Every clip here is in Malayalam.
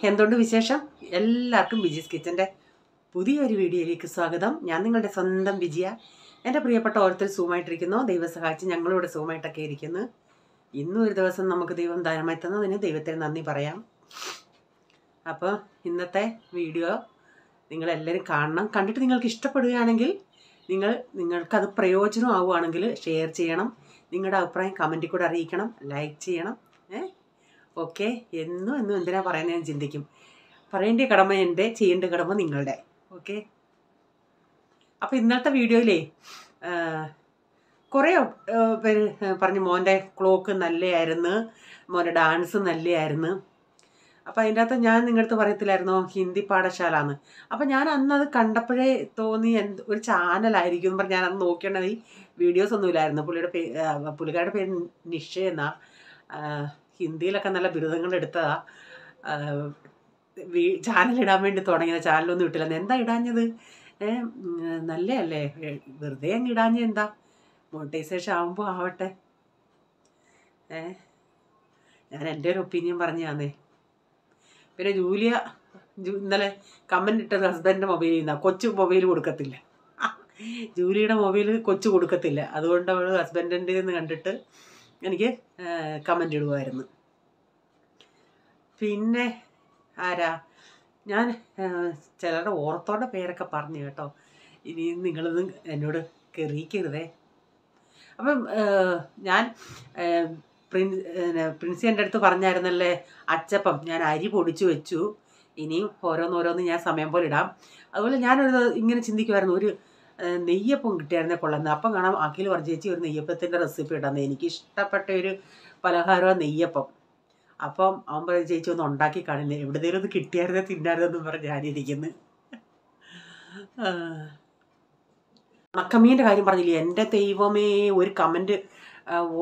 എന്തുകൊണ്ട് വിശേഷം? എല്ലാവർക്കും ബിജീസ് കിച്ചൻ്റെ പുതിയൊരു വീഡിയോയിലേക്ക് സ്വാഗതം. ഞാൻ നിങ്ങളുടെ സ്വന്തം വിജയ. എൻ്റെ പ്രിയപ്പെട്ട ഓരോരുത്തർ സൂമായിട്ടിരിക്കുന്നു. ദൈവം സഹായിച്ച് ഞങ്ങളിവിടെ സൂമായിട്ടൊക്കെ ഇരിക്കുന്നു. ഇന്നും ഒരു ദിവസം നമുക്ക് ദൈവം ദാനമായി തന്നതിന് ദൈവത്തിന് നന്ദി പറയാം. അപ്പോൾ ഇന്നത്തെ വീഡിയോ നിങ്ങളെല്ലാവരും കാണണം. കണ്ടിട്ട് നിങ്ങൾക്ക് ഇഷ്ടപ്പെടുകയാണെങ്കിൽ നിങ്ങൾക്കത് പ്രയോജനമാവുകയാണെങ്കിൽ ഷെയർ ചെയ്യണം. നിങ്ങളുടെ അഭിപ്രായം കമൻറ്റിൽ കൂടെ അറിയിക്കണം. ലൈക്ക് ചെയ്യണം. ഓക്കെ, എന്നും എന്തിനാ പറയുന്നതെന്ന് ചിന്തിക്കും. പറയേണ്ട കടമ എൻ്റെ, ചെയ്യേണ്ട കടമ നിങ്ങളുടെ. ഓക്കെ, അപ്പോൾ ഇന്നത്തെ വീഡിയോയിലേ കുറേ പേര് പറഞ്ഞു മോൻ്റെ ക്ലോക്ക് നല്ലതായിരുന്നു, മോൻ്റെ ഡാൻസ് നല്ലതായിരുന്നു. അപ്പോൾ അതിൻ്റെ അകത്ത് ഞാൻ നിങ്ങളടുത്ത് പറയത്തില്ലായിരുന്നോ ഹിന്ദി പാഠശാല എന്ന്. അപ്പോൾ ഞാൻ അന്നത് കണ്ടപ്പോഴേ തോന്നി ഒരു ചാനലായിരിക്കും എന്ന് പറഞ്ഞ് ഞാനന്ന് നോക്കിയത്. ഈ വീഡിയോസ് ഒന്നുമില്ലായിരുന്നു. പുള്ളിക്കാരുടെ പേര് നിഷ എന്നാ. ഹിന്ദിയിലൊക്കെ നല്ല ബിരുദങ്ങൾ എടുത്തതാ. ചാനലിടാൻ വേണ്ടി തുടങ്ങിയത്. ചാനലൊന്നും ഇട്ടില്ല. എന്താ ഇടാഞ്ഞത്? നല്ലതല്ലേ, വെറുതെ അങ്ങ് ഇടാഞ്ഞ എന്താ? മോണിറ്റൈസേഷൻ ആകുമ്പോൾ ആവട്ടെ. ഞാൻ എൻ്റെ ഒരു ഒപ്പീനിയൻ പറഞ്ഞു തന്നേ. പിന്നെ ജൂലിയ ഇന്നലെ കമൻ്റ് ഇട്ടത് ഹസ്ബൻഡിൻ്റെ മൊബൈലിൽ നിന്നാണ്. കൊച്ചു മൊബൈൽ കൊടുക്കത്തില്ല. ജൂലിയുടെ മൊബൈൽ കൊച്ചു കൊടുക്കത്തില്ല. അതുകൊണ്ട് അവൾ ഹസ്ബൻഡിൻ്റെ നിന്ന് കണ്ടിട്ട് എനിക്ക് കമൻ്റ് ഇടുമായിരുന്നു. പിന്നെ ആരാ, ഞാൻ ചിലരുടെ ഓർത്തോടെ പേരൊക്കെ പറഞ്ഞു കേട്ടോ. ഇനി നിങ്ങളൊന്നും എന്നോട് കെറിയിക്കരുതേ. അപ്പം ഞാൻ പ്രിൻസി എൻ്റെ അടുത്ത് പറഞ്ഞായിരുന്നല്ലേ അച്ചപ്പം. ഞാൻ അരി പൊടിച്ചു വെച്ചു. ഇനിയും ഓരോന്നോരോന്ന് ഞാൻ സമയം പോലെ ഇടാം. അതുപോലെ ഞാനൊരു ഇങ്ങനെ ചിന്തിക്കുമായിരുന്നു, ഒരു നെയ്യപ്പം കിട്ടിയായിരുന്നേ കൊള്ളുന്നത്. അപ്പം കാണാം അഖിൽ പറഞ്ഞു ചേച്ചി ഒരു നെയ്യപ്പത്തിൻ്റെ റെസിപ്പി ഇടാന്ന്. എനിക്ക് ഇഷ്ടപ്പെട്ട ഒരു പലഹാരമാണ് നെയ്യപ്പം. അപ്പം അവൻ പറഞ്ഞ ചേച്ചി ഒന്ന് ഉണ്ടാക്കി കാണുന്നത്, എവിടെയെങ്കിലും ഒന്ന് കിട്ടിയായിരുന്നേ തിന്നായിരുന്നെന്ന് പറഞ്ഞ് ഞാനിരിക്കുന്നു. ഉണക്കമീൻ്റെ കാര്യം പറഞ്ഞില്ലേ, എൻ്റെ ദൈവമേ, ഒരു കമൻറ്റ്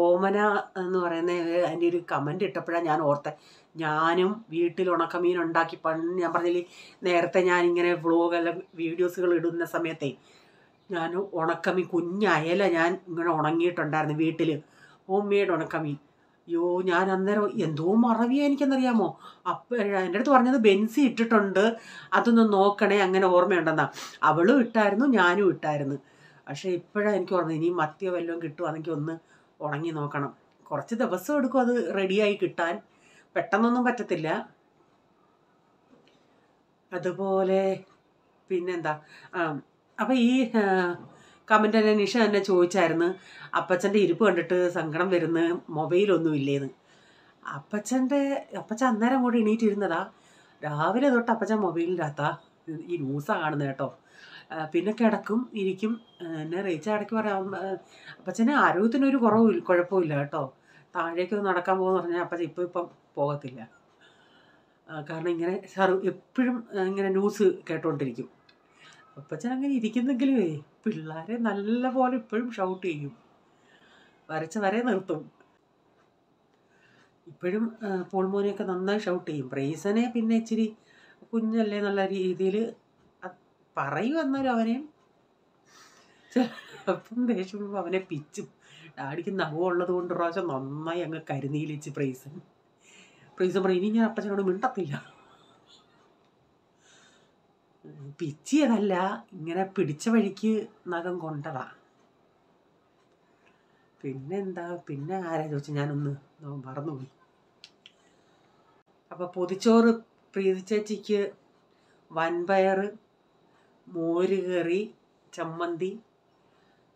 ഓമന എന്ന് പറയുന്ന അതിൻ്റെ ഒരു കമൻറ്റ് ഇട്ടപ്പോഴാണ് ഞാൻ ഓർത്തത്. ഞാനും വീട്ടിൽ ഉണക്കമീൻ ഉണ്ടാക്കി ഞാൻ പറഞ്ഞില്ലേ നേരത്തെ ഞാനിങ്ങനെ വ്ളോഗെല്ലാം വീഡിയോസുകൾ ഇടുന്ന സമയത്തെ ഞാൻ ഉണക്കമീൻ കുഞ്ഞയല ഞാൻ ഇങ്ങനെ ഉണങ്ങിയിട്ടുണ്ടായിരുന്നു വീട്ടിൽ, ഹോം മെയ്ഡ് ഉണക്കമീൻ. അയ്യോ, ഞാൻ അന്നേരം എന്തോ മറവിയാ എനിക്കെന്നറിയാമോ. അപ്പം എൻ്റെ അടുത്ത് പറഞ്ഞത് ബെൻസി ഇട്ടിട്ടുണ്ട്, അതൊന്ന് നോക്കണേ, അങ്ങനെ ഓർമ്മയുണ്ടെന്നാ. അവളും ഇട്ടായിരുന്നു, ഞാനും ഇട്ടായിരുന്നു. പക്ഷേ ഇപ്പോഴാണ് എനിക്ക് ഓർമ്മ, ഇനി മത്തിയോ വല്ലതും കിട്ടുവാണെങ്കിൽ ഒന്ന് ഉണങ്ങി നോക്കണം. കുറച്ച് ദിവസം എടുക്കും അത് റെഡിയായി കിട്ടാൻ, പെട്ടെന്നൊന്നും പറ്റത്തില്ല. അതുപോലെ പിന്നെന്താ, അപ്പം ഈ കമൻ്റ് തന്നെ നിഷ തന്നെ ചോദിച്ചായിരുന്നു, അപ്പച്ചൻ്റെ ഇരിപ്പ് കണ്ടിട്ട് സങ്കടം വരുന്ന, മൊബൈലൊന്നും ഇല്ലേന്ന്. അപ്പച്ചൻ അന്നേരം കൂടെ എണീറ്റിരുന്നതാ. രാവിലെ തൊട്ട് അപ്പച്ചൻ മൊബൈലിനകത്താ ഈ ന്യൂസാണ് കാണുന്നത് കേട്ടോ. പിന്നെ കിടക്കും ഇരിക്കും. എന്നെ റീച്ച ഇടയ്ക്ക് പറയാം, അപ്പച്ചന് ആരോഗ്യത്തിനൊരു കുഴപ്പമില്ല കേട്ടോ. താഴേക്ക് നടക്കാൻ പോകുമെന്ന് പറഞ്ഞാൽ അപ്പച്ചൻ ഇപ്പം പോകത്തില്ല. കാരണം ഇങ്ങനെ എപ്പോഴും ഇങ്ങനെ ന്യൂസ് കേട്ടോണ്ടിരിക്കും. അപ്പച്ചൻ അങ്ങനെ ഇരിക്കുന്നെങ്കിലുമേ പിള്ളേരെ നല്ല പോലെ ഇപ്പോഴും ഷൗട്ട് ചെയ്യും, വരച്ച വരെ നിർത്തും. ഇപ്പോഴും പോൾമോനെയൊക്കെ നന്നായി ഷൗട്ട് ചെയ്യും. പ്രൈസനെ പിന്നെ ഇച്ചിരി കുഞ്ഞല്ലേ എന്നുള്ള രീതിയിൽ പറയും. എന്നാലും അവനെയും അപ്പം ദേഷ്യം അവനെ പിച്ചും. ഡാഡിക്ക് നഖമുള്ളത് കൊണ്ട് പ്രാവശ്യം നന്നായി അങ്ങ് കരുനീലിച്ച് പ്രൈസൻ പറയും, ഇനി ഞാൻ അപ്പച്ചനോട് മിണ്ടത്തില്ല. പിച്ചിയതല്ല, ഇങ്ങനെ പിടിച്ച വഴിക്ക് നഖം കൊണ്ടതാ. പിന്നെന്താ, പിന്നെ ആരാ ചോദിച്ചാൽ ഞാനൊന്ന് മറന്നുപോയി. അപ്പോൾ പൊതിച്ചോറ് പ്രീതി ചേച്ചിക്ക് വൻപയർ, മോര് കറി, ചമ്മന്തി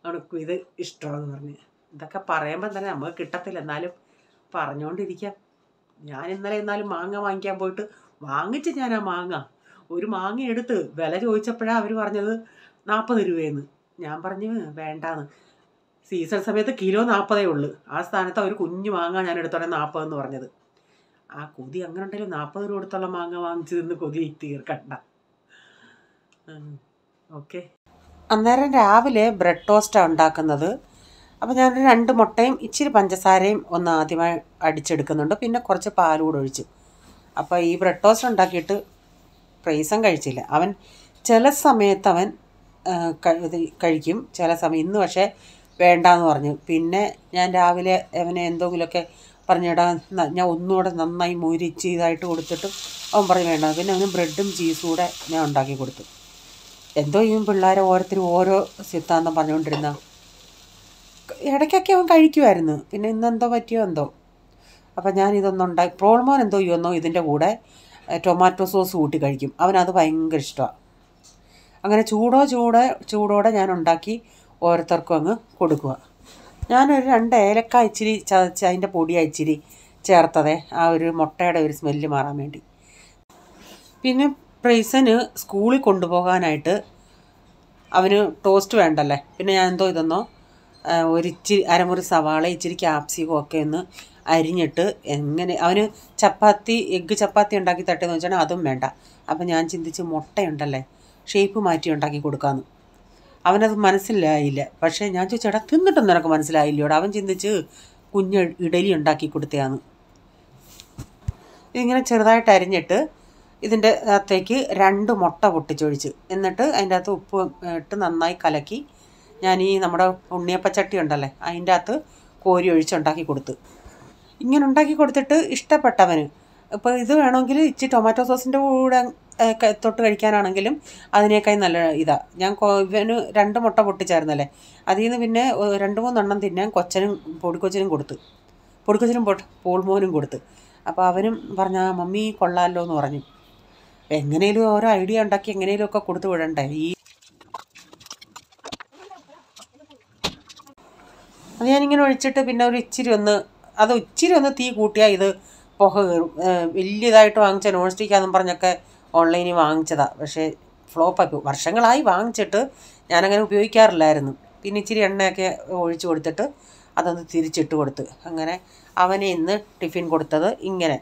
അവൾക്ക് ഇത് ഇഷ്ടമാണെന്ന് പറഞ്ഞ്. ഇതൊക്കെ പറയുമ്പോൾ തന്നെ നമുക്ക് കിട്ടത്തില്ല, എന്നാലും പറഞ്ഞുകൊണ്ടിരിക്കാം. ഞാൻ എന്നാലും മാങ്ങ വാങ്ങിക്കാൻ പോയിട്ട് വാങ്ങിച്ച് ഞാൻ ആ ഒരു മാങ്ങ എടുത്ത് വില ചോദിച്ചപ്പോഴാണ് അവർ പറഞ്ഞത് 40 രൂപയെന്ന്. ഞാൻ പറഞ്ഞു വേണ്ടാന്ന്. സീസൺ സമയത്ത് കിലോ 40 ഉള്ളൂ. ആ സ്ഥാനത്ത് ഒരു കുഞ്ഞു മാങ്ങ ഞാൻ എടുത്തോടെ 40 എന്ന് പറഞ്ഞത്. ആ കൊതി അങ്ങനെ ഉണ്ടെങ്കിലും 40 രൂപ കൊടുത്തുള്ള മാങ്ങ വാങ്ങിച്ച് നിന്ന് കൊതി തീർക്കണ്ട. ഓക്കെ, അന്നേരം രാവിലെ ബ്രെഡ് ടോസ്റ്റാണ് ഉണ്ടാക്കുന്നത്. അപ്പോൾ ഞാനൊരു 2 മുട്ടയും ഇച്ചിരി പഞ്ചസാരയും ഒന്ന് ആദ്യമായി അടിച്ചെടുക്കുന്നുണ്ട്. പിന്നെ കുറച്ച് പാലൂടെ ഒഴിച്ചു. അപ്പോൾ ഈ ബ്രെഡ് ടോസ്റ്റ് ഉണ്ടാക്കിയിട്ട് പ്രൈസൻ കഴിച്ചില്ല. അവൻ ചില സമയത്ത് അവൻ കഴിക്കും, ചില സമയം. ഇന്ന് പക്ഷേ വേണ്ടാന്ന് പറഞ്ഞു. പിന്നെ ഞാൻ രാവിലെ അവനെ എന്തെങ്കിലുമൊക്കെ പറഞ്ഞേടാ ഞാൻ ഒന്നുകൂടെ നന്നായി മുരിച്ച് ഇതായിട്ട് കൊടുത്തിട്ട് അവൻ പറഞ്ഞു വേണ്ട. പിന്നെ അവന് ബ്രെഡും ചീസും കൂടെ ഞാൻ ഉണ്ടാക്കി കൊടുത്തു. എന്തോ ഈ പിള്ളേരെ ഓരോരുത്തരും ഓരോ സിദ്ധാന്തം പറഞ്ഞുകൊണ്ടിരുന്ന ഇടയ്ക്കൊക്കെ അവൻ കഴിക്കുമായിരുന്നു. പിന്നെ ഇന്നെന്തോ പറ്റിയോ എന്തോ. അപ്പം ഞാനിതൊന്നുണ്ടാക്കി പ്രോൾമോൻ എന്തോ ചെയ്യുമെന്നോ ഇതിൻ്റെ കൂടെ ടൊമാറ്റോ സോസ് കൂട്ടി കഴിക്കും. അവനത് ഭയങ്കര ഇഷ്ടമാണ്. അങ്ങനെ ചൂടോടെ ഞാൻ ഉണ്ടാക്കി ഓരോരുത്തർക്കും അങ്ങ് കൊടുക്കുക. ഞാനൊരു 2 ഏലക്ക ഇച്ചിരി ചതച്ച് അതിൻ്റെ പൊടിയാ ഇച്ചിരി ചേർത്തതേ ആ ഒരു മുട്ടയുടെ ഒരു സ്മെല്ല് മാറാൻ വേണ്ടി. പിന്നെ പ്രൈസന് സ്കൂളിൽ കൊണ്ടുപോകാനായിട്ട് അവന് ടോസ്റ്റ് വേണ്ടല്ലേ. പിന്നെ ഞാൻ എന്തോ ഇതെന്നോ ഒരിച്ചിരി അരമുറി സവാള ഇച്ചിരി ക്യാപ്സികം ഒക്കെ ഒന്ന് അരിഞ്ഞിട്ട് എങ്ങനെ അവന് എഗ്ഗ് ചപ്പാത്തി ഉണ്ടാക്കി തട്ടിയെന്ന് വെച്ചാൽ അതും വേണ്ട. അപ്പം ഞാൻ ചിന്തിച്ച് മുട്ടയുണ്ടല്ലേ ഷേപ്പ് മാറ്റി ഉണ്ടാക്കി കൊടുക്കാമെന്ന്. അവനത് മനസ്സിലായില്ല. പക്ഷേ ഞാൻ ചോദിച്ചേട്ടാ തിന്നിട്ടൊന്നും നിനക്ക് മനസ്സിലായില്ലോടാ. അവൻ ചിന്തിച്ച് കുഞ്ഞ് ഇഡലി ഉണ്ടാക്കി കൊടുത്തയാന്ന്. ഇതിങ്ങനെ ചെറുതായിട്ട് അരിഞ്ഞിട്ട് ഇതിൻ്റെ അകത്തേക്ക് 2 മുട്ട പൊട്ടിച്ചൊഴിച്ച് എന്നിട്ട് അതിൻ്റെ അകത്ത് ഉപ്പ് ഇട്ട് നന്നായി കലക്കി ഞാൻ ഈ നമ്മുടെ ഉണ്ണിയപ്പച്ചട്ടി ഉണ്ടല്ലേ അതിൻ്റെ അകത്ത് കോരി ഒഴിച്ചുണ്ടാക്കി കൊടുത്ത്. ഇങ്ങനെ ഉണ്ടാക്കി കൊടുത്തിട്ട് ഇഷ്ടപ്പെട്ടവന് ഇപ്പോൾ ഇത് വേണമെങ്കിൽ ഇച്ചിരി ടൊമാറ്റോ സോസിൻ്റെ കൂടെ തൊട്ട് കഴിക്കാനാണെങ്കിലും അതിനേക്കായി നല്ല ഇതാണ്. ഞാൻ ഇവന് 2 മുട്ട പൊട്ടിച്ചായിരുന്നല്ലേ അതിൽ നിന്ന് പിന്നെ 2-3 എണ്ണം തിന്നാൻ പൊടിക്കൊച്ചിനും കൊടുത്ത്. പൊടിക്കൊച്ചിനും പോൾമോനും കൊടുത്ത്. അപ്പോൾ അവനും പറഞ്ഞ മമ്മി കൊള്ളാമല്ലോ എന്ന് പറഞ്ഞു. എങ്ങനെയും ഓരോ ഐഡിയ ഉണ്ടാക്കി എങ്ങനെയൊക്കെ കൊടുത്തു വിടണ്ടേ. അത് ഞാനിങ്ങനെ ഒഴിച്ചിട്ട് പിന്നെ ഇച്ചിരി ഒന്ന് തീ കൂട്ടിയാൽ ഇത് പുക കയറും. വലിയതായിട്ട് വാങ്ങിച്ച നോൺ സ്റ്റിക്കാന്നും പറഞ്ഞൊക്കെ ഓൺലൈനിൽ വാങ്ങിച്ചതാണ്. പക്ഷേ ഫ്ലോപ്പായി. വർഷങ്ങളായി വാങ്ങിച്ചിട്ട് ഞാനങ്ങനെ ഉപയോഗിക്കാറില്ലായിരുന്നു. പിന്നെ ഇച്ചിരി എണ്ണയൊക്കെ ഒഴിച്ച് കൊടുത്തിട്ട് അതൊന്ന് തിരിച്ചിട്ട് കൊടുത്ത്. അങ്ങനെ അവനെ ഇന്ന് ടിഫിൻ കൊടുത്തത് ഇങ്ങനെ.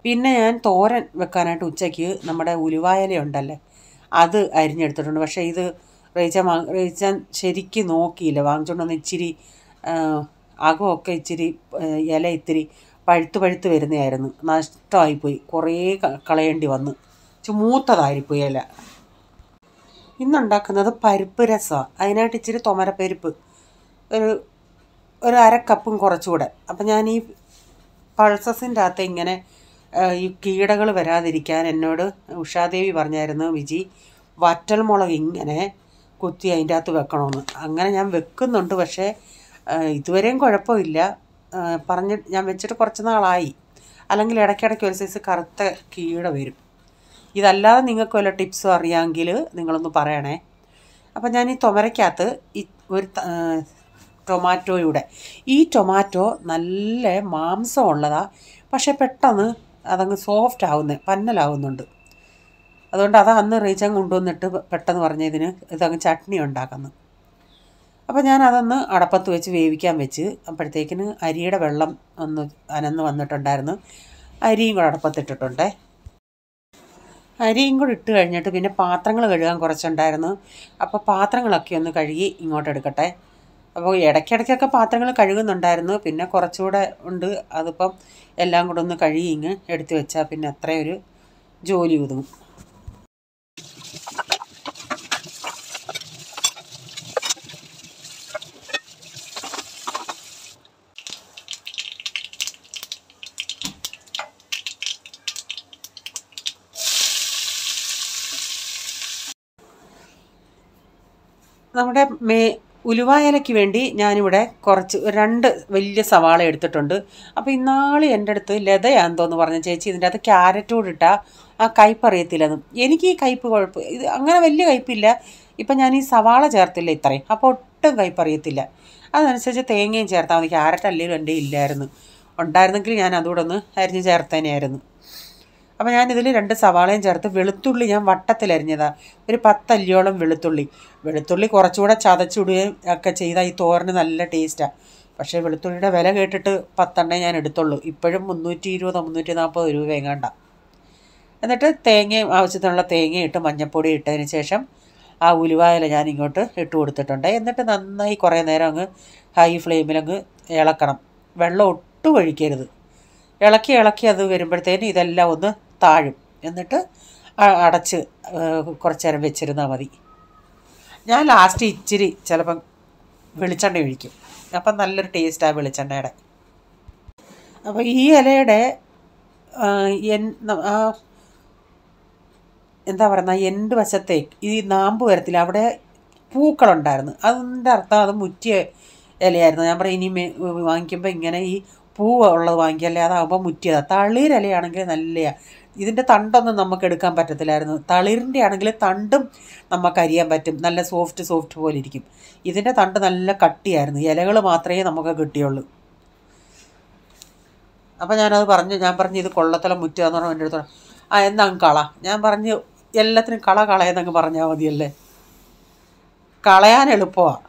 പിന്നെ ഞാൻ തോരൻ വെക്കാനായിട്ട് ഉച്ചയ്ക്ക് നമ്മുടെ ഉലുവായില ഉണ്ടല്ലേ അത് അരിഞ്ഞെടുത്തിട്ടുണ്ട്. പക്ഷേ ഇത് റീച്ചാൻ ശരിക്കും നോക്കിയില്ല. വാങ്ങിച്ചുകൊണ്ട് വന്ന് ഇച്ചിരി അകമൊക്കെ ഇച്ചിരി ഇല ഇത്തിരി പഴുത്ത് വരുന്നതായിരുന്നു. നഷ്ടമായിപ്പോയി. കുറേ കളയേണ്ടി വന്നു. മൂത്തതായിപ്പോയി ഇല. ഇന്നുണ്ടാക്കുന്നത് പരിപ്പ് രസമാണ്. അതിനായിട്ട് ഇച്ചിരി തുമരപ്പരിപ്പ് ഒരു 1/2 കപ്പും കുറച്ചുകൂടെ. അപ്പം ഞാൻ ഈ പൾസസിൻ്റെ അകത്ത് ഇങ്ങനെ ഈ കീടകൾ വരാതിരിക്കാൻ എന്നോട് ഉഷാദേവി പറഞ്ഞായിരുന്നു വിജി വറ്റൽമുളക് ഇങ്ങനെ കുത്തി അതിൻ്റെ അകത്ത് വെക്കണമെന്ന്. അങ്ങനെ ഞാൻ വെക്കുന്നുണ്ട്. പക്ഷേ ഇതുവരെയും കുഴപ്പമില്ല. ഞാൻ വെച്ചിട്ട് കുറച്ച് നാളായി. അല്ലെങ്കിൽ ഇടയ്ക്കിടയ്ക്ക് ഒരു സൈസ് കറുത്ത കീട വരും. ഇതല്ലാതെ നിങ്ങൾക്ക് വല്ല ടിപ്സും അറിയാമെങ്കിൽ നിങ്ങളൊന്ന് പറയണേ. അപ്പം ഞാൻ ഈ തുമരയ്ക്കകത്ത് ഒരു ഈ ടൊമാറ്റോ നല്ല മാംസം ഉള്ളതാണ്. പക്ഷേ പെട്ടെന്ന് അതങ്ങ് സോഫ്റ്റ് പന്നലാവുന്നുണ്ട്. അതുകൊണ്ട് അന്ന് റീച്ചാൻ കൊണ്ടുവന്നിട്ട് പെട്ടെന്ന് പറഞ്ഞതിന് ഇതങ്ങ് ചട്നി ഉണ്ടാക്കുന്നു. അപ്പോൾ ഞാൻ അതൊന്ന് അടപ്പത്ത് വെച്ച് വേവിക്കാൻ വെച്ച് അപ്പോഴത്തേക്കിന് അരിയുടെ വെള്ളം ഒന്ന് അനന്ന് വന്നിട്ടുണ്ടായിരുന്നു. അരിയും കൂടെ അടപ്പത്തിട്ടിട്ടുണ്ടേ. അരിയും കൂടി ഇട്ട് കഴിഞ്ഞിട്ട് പിന്നെ പാത്രങ്ങൾ കഴുകാൻ കുറച്ചുണ്ടായിരുന്നു. അപ്പോൾ പാത്രങ്ങളൊക്കെ ഒന്ന് കഴുകി ഇങ്ങോട്ട് എടുക്കട്ടെ. അപ്പോൾ ഇടയ്ക്കിടയ്ക്കൊക്കെ പാത്രങ്ങൾ കഴുകുന്നുണ്ടായിരുന്നു. പിന്നെ കുറച്ചുകൂടെ ഉണ്ട്. അതിപ്പം എല്ലാം കൂടെ ഒന്ന് കഴുകി ഇങ്ങ് എടുത്ത് വെച്ചാൽ പിന്നെ അത്രയൊരു ജോലി ഒതുങ്ങും. നമ്മുടെ ഉലുവായിലയ്ക്ക് വേണ്ടി ഞാനിവിടെ കുറച്ച് 2 വലിയ സവാള എടുത്തിട്ടുണ്ട്. അപ്പോൾ ഇന്നാൾ എൻ്റെ അടുത്ത് ലതയാന്തോന്ന് പറഞ്ഞ ചേച്ചി ഇതിൻ്റെ അകത്ത് ക്യാരറ്റ് കൂടി ഇട്ടാൽ ആ കയ്പ്പ് അറിയത്തില്ലെന്നും. എനിക്ക് ഈ കയ്പ്പ് കുഴപ്പം ഇത് അങ്ങനെ വലിയ കയ്പ്പില്ല. ഇപ്പം ഞാൻ ഈ സവാള ചേർത്തില്ല ഇത്രയും. അപ്പോൾ ഒട്ടും കയ്പ്പ് അറിയത്തില്ല. അതനുസരിച്ച് തേങ്ങയും ചേർത്താൽ മതി. ക്യാരറ്റ് അല്ലെങ്കിലും എൻ്റെ ഇല്ലായിരുന്നു. ഉണ്ടായിരുന്നെങ്കിൽ ഞാൻ അതുകൂടെ ഒന്ന് അരിഞ്ഞ് ചേർത്തേനെയായിരുന്നു. അപ്പോൾ ഞാനിതിൽ 2 സവാളയും ചേർത്ത് വെളുത്തുള്ളി ഞാൻ വട്ടത്തിലരിഞ്ഞതാണ്. ഒരു 10 അല്ലിയോളം വെളുത്തുള്ളി കുറച്ചുകൂടെ ചതച്ചിടുകയും ഒക്കെ ചെയ്താൽ ഈ തോരന് നല്ല ടേസ്റ്റാണ്. പക്ഷേ വെളുത്തുള്ളിയുടെ വില കേട്ടിട്ട് 10 എണ്ണേ ഞാൻ എടുത്തുള്ളൂ. ഇപ്പോഴും 320-340 രൂപ എങ്ങാണ്ട. എന്നിട്ട് ആവശ്യത്തിനുള്ള തേങ്ങയും ഇട്ട് മഞ്ഞൾപ്പൊടി ഇട്ടതിന് ശേഷം ആ ഉലുവായില ഞാൻ ഇങ്ങോട്ട് ഇട്ട് കൊടുത്തിട്ടുണ്ട്. എന്നിട്ട് നന്നായി കുറേ നേരം അങ്ങ് ഹൈ ഫ്ലെയിമിലങ്ങ് ഇളക്കണം. വെള്ളം ഒട്ടും ഒഴിക്കരുത്. ഇളക്കി അത് വരുമ്പോഴത്തേന് ഇതെല്ലാം ഒന്ന് താഴും. എന്നിട്ട് അടച്ച് കുറച്ച് നേരം വെച്ചിരുന്നാൽ മതി. ഞാൻ ലാസ്റ്റ് ഇച്ചിരി ചിലപ്പം വെളിച്ചെണ്ണ ഒഴിക്കും. അപ്പം നല്ലൊരു ടേസ്റ്റാണ് വെളിച്ചെണ്ണയുടെ. അപ്പോൾ ഈ ഇലയുടെ എന്താ പറയുന്ന എൻഡ് വശത്തെ ഈ നാമ്പ് വരത്തില്ല, അവിടെ പൂക്കളുണ്ടായിരുന്നു. അതിൻ്റെ അർത്ഥം അത് മുറ്റിയ ഇലയായിരുന്നു. ഞാൻ പറയും ഇനി വാങ്ങിക്കുമ്പോൾ ഇങ്ങനെ ഈ പൂവ് ഉള്ളത് വാങ്ങിക്കല്ലേ, അതാകുമ്പോൾ മുറ്റിയതാണ്. തളിരിലയാണെങ്കിൽ നല്ലതാണ്. ഇതിൻ്റെ തണ്ടൊന്നും നമുക്ക് എടുക്കാൻ പറ്റത്തില്ലായിരുന്നു. തളിരിൻ്റെ ആണെങ്കിൽ തണ്ടും നമുക്ക് അരിയാൻ പറ്റും, നല്ല സോഫ്റ്റ് പോലെ ഇരിക്കും. ഇതിൻ്റെ തണ്ട് നല്ല കട്ടിയായിരുന്നു, ഇലകൾ മാത്രമേ നമുക്ക് കിട്ടിയുള്ളൂ. അപ്പോൾ ഞാൻ പറഞ്ഞു ഇത് കൊള്ളത്തല മുറ്റുകയെന്ന് പറഞ്ഞാൽ എൻ്റെ അടുത്ത് എന്നാ അങ്ങ് കള. ഞാൻ പറഞ്ഞു എല്ലാത്തിനും കളയെന്നങ്ങ് പറഞ്ഞാൽ മതിയല്ലേ, കളയാൻ എളുപ്പമാണ്.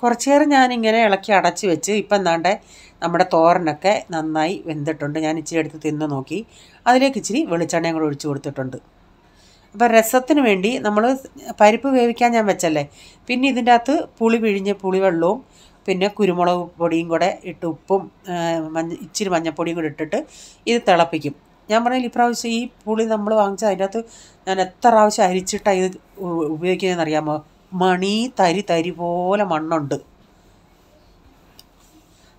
കുറച്ച് നേരം ഞാനിങ്ങനെ ഇളക്കി അടച്ച് വെച്ച് ഇപ്പം എന്താണ്ടേ നമ്മുടെ തോരനൊക്കെ നന്നായി വെന്തിട്ടുണ്ട്. ഞാൻ ഇച്ചിരി എടുത്ത് തിന്ന് നോക്കി. അതിലേക്ക് ഇച്ചിരി വെളിച്ചെണ്ണയും കൂടെ ഒഴിച്ച് കൊടുത്തിട്ടുണ്ട്. അപ്പോൾ രസത്തിന് വേണ്ടി നമ്മൾ പരിപ്പ് വേവിക്കാൻ ഞാൻ വെച്ചല്ലേ, പിന്നെ ഇതിൻ്റെ അകത്ത് പുളി പിഴിഞ്ഞ് പുളിവെള്ളവും പിന്നെ കുരുമുളക് പൊടിയും കൂടെ ഇട്ട് ഉപ്പും ഇച്ചിരി മഞ്ഞൾപ്പൊടിയും കൂടെ ഇട്ടിട്ട് ഇത് തിളപ്പിക്കും. ഞാൻ പറഞ്ഞാൽ ഇപ്രാവശ്യം ഈ പുളി നമ്മൾ വാങ്ങിച്ചാൽ അതിൻ്റെ അകത്ത് ഞാൻ എത്ര പ്രാവശ്യം അരിച്ചിട്ടാണ് ഇത് ഉപയോഗിക്കുന്നതെന്ന് അറിയാമോ? മണി തരി പോലെ മണ്ണുണ്ട്.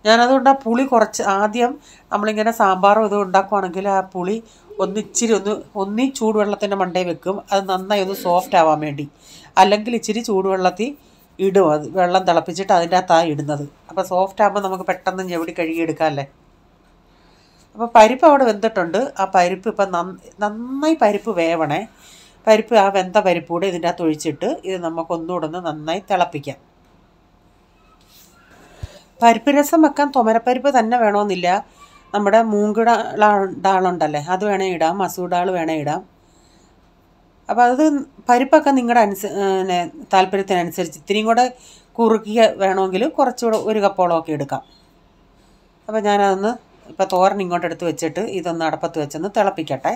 ഞാനതുകൊണ്ട് ആ പുളി കുറച്ച് ആദ്യം നമ്മളിങ്ങനെ സാമ്പാറും ഇത് ഉണ്ടാക്കുവാണെങ്കിൽ ആ പുളി ഒന്നി ചൂടുവെള്ളത്തിൻ്റെ മണ്ടയിൽ വെക്കും, അത് നന്നായി ഒന്ന് സോഫ്റ്റ് ആവാൻ വേണ്ടി. അല്ലെങ്കിൽ ഇച്ചിരി ചൂടുവെള്ളത്തിൽ ഇടും, അത് വെള്ളം തിളപ്പിച്ചിട്ട് അതിൻ്റെ അകത്താണ് ഇടുന്നത്. അപ്പോൾ സോഫ്റ്റ് ആകുമ്പോൾ നമുക്ക് പെട്ടെന്ന് ഞെവിടി കഴുകിയെടുക്കാമല്ലേ. അപ്പോൾ പരിപ്പ് അവിടെ വെന്തിട്ടുണ്ട്. ആ പരിപ്പ് ഇപ്പം നന്നായി പരിപ്പ് വേവണേ. പരിപ്പ് ആ വെന്ത പരിപ്പ് കൂടെ ഇതിൻ്റെ അകത്ത് ഒഴിച്ചിട്ട് ഇത് നമുക്കൊന്നുകൂടെ ഒന്ന് നന്നായി തിളപ്പിക്കാം. പരിപ്പ് രസം വെക്കാൻ തുമരപ്പരിപ്പ് തന്നെ വേണമെന്നില്ല. നമ്മുടെ മൂങ്ക് ഡാളുണ്ടല്ലേ, അത് വേണേൽ ഇടാം, മസൂർ ഡാൾ വേണേൽ ഇടാം. അപ്പോൾ അത് പരിപ്പൊക്കെ നിങ്ങളുടെ താല്പര്യത്തിനനുസരിച്ച് ഇത്തിരിയും കൂടെ കുറുക്കിയ വേണമെങ്കിൽ കുറച്ചുകൂടെ ഒരു കപ്പോളമൊക്കെ എടുക്കാം. അപ്പോൾ ഞാനതൊന്ന് ഇപ്പോൾ തോരൻ ഇങ്ങോട്ടെടുത്ത് വെച്ചിട്ട് ഇതൊന്ന് അടപ്പത്ത് വെച്ചൊന്ന് തിളപ്പിക്കട്ടെ.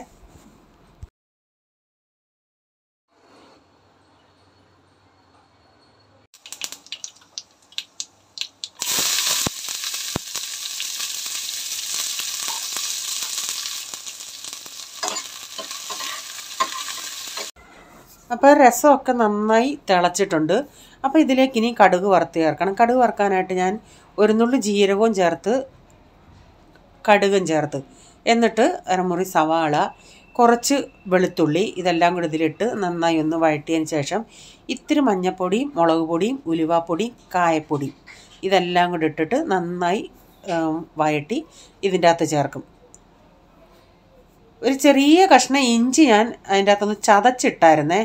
അപ്പോൾ രസമൊക്കെ നന്നായി തിളച്ചിട്ടുണ്ട്. അപ്പോൾ ഇതിലേക്ക് ഇനി കടുക് വറുത്ത് ചേർക്കണം. കടുക് വറുക്കാനായിട്ട് ഞാൻ ഒരു നുള്ളി ജീരകവും ചേർത്ത് കടുകും ചേർത്ത് എന്നിട്ട് അരമുറി സവാള, കുറച്ച് വെളുത്തുള്ളി ഇതെല്ലാം കൂടി ഇതിലിട്ട് നന്നായി ഒന്ന് വഴറ്റിയതിന് ശേഷം ഇത്തിരി മഞ്ഞൾപ്പൊടിയും മുളക് പൊടിയും ഉലുവാപ്പൊടിയും കായപ്പൊടിയും ഇതെല്ലാം കൂടി ഇട്ടിട്ട് നന്നായി വഴറ്റി ഇതിൻ്റെ അകത്ത് ചേർക്കും. ഒരു ചെറിയ കഷ്ണം ഇഞ്ചി ഞാൻ അതിൻ്റെ അകത്തൊന്ന് ചതച്ചിട്ടായിരുന്നേ.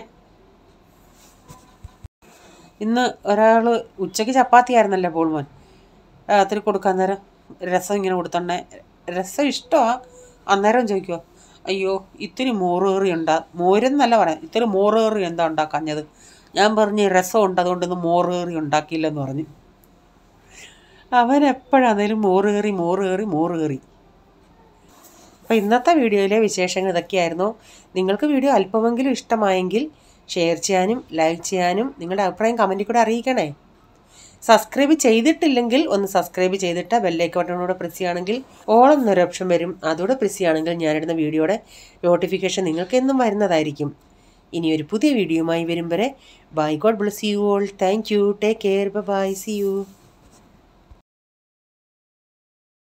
ഇന്ന് ഒരാൾ ഉച്ചയ്ക്ക് ചപ്പാത്തി ആയിരുന്നല്ലേ പോൾമോൻ, രാത്രി കൊടുക്കാൻ നേരം രസം ഇങ്ങനെ കൊടുത്തണ്ടേ. രസം ഇഷ്ടമാണ്. അന്നേരം ചോദിക്കുമോ, അയ്യോ ഇത്തിരി മോറേറി മോരെന്നല്ല പറയാം, ഇത്തിരി മോറേറി എന്താ ഉണ്ടാക്കാഞ്ഞത്. ഞാൻ പറഞ്ഞ് രസമുണ്ട്, അതുകൊണ്ട് ഇന്ന് മോറേറി ഉണ്ടാക്കിയില്ലെന്ന് പറഞ്ഞു. അവൻ എപ്പോഴാണേലും മോറേറി. അപ്പോൾ ഇന്നത്തെ വീഡിയോയിലെ വിശേഷങ്ങൾ ഇതൊക്കെയായിരുന്നു. നിങ്ങൾക്ക് വീഡിയോ അല്പമെങ്കിലും ഇഷ്ടമായെങ്കിൽ ഷെയർ ചെയ്യാനും ലൈക്ക് ചെയ്യാനും നിങ്ങളുടെ അഭിപ്രായം കമൻറ്റിൽ കൂടെ അറിയിക്കണേ. സബ്സ്ക്രൈബ് ചെയ്തിട്ടില്ലെങ്കിൽ ഒന്ന് സബ്സ്ക്രൈബ് ചെയ്തിട്ട് ബെല്ലൈക്കൺ ബട്ടണോടെ പ്രസ് ചെയ്യുകയാണെങ്കിൽ ഓൾ എന്നൊരു ഓപ്ഷൻ വരും. അതോടെ പ്രസ് ചെയ്യുകയാണെങ്കിൽ ഞാനിടുന്ന വീഡിയോയുടെ നോട്ടിഫിക്കേഷൻ നിങ്ങൾക്ക് എന്നും വരുന്നതായിരിക്കും. ഇനിയൊരു പുതിയ വീഡിയോയുമായി വരും വരെ bye, God bless you all. Thank you, take care, bye, see U.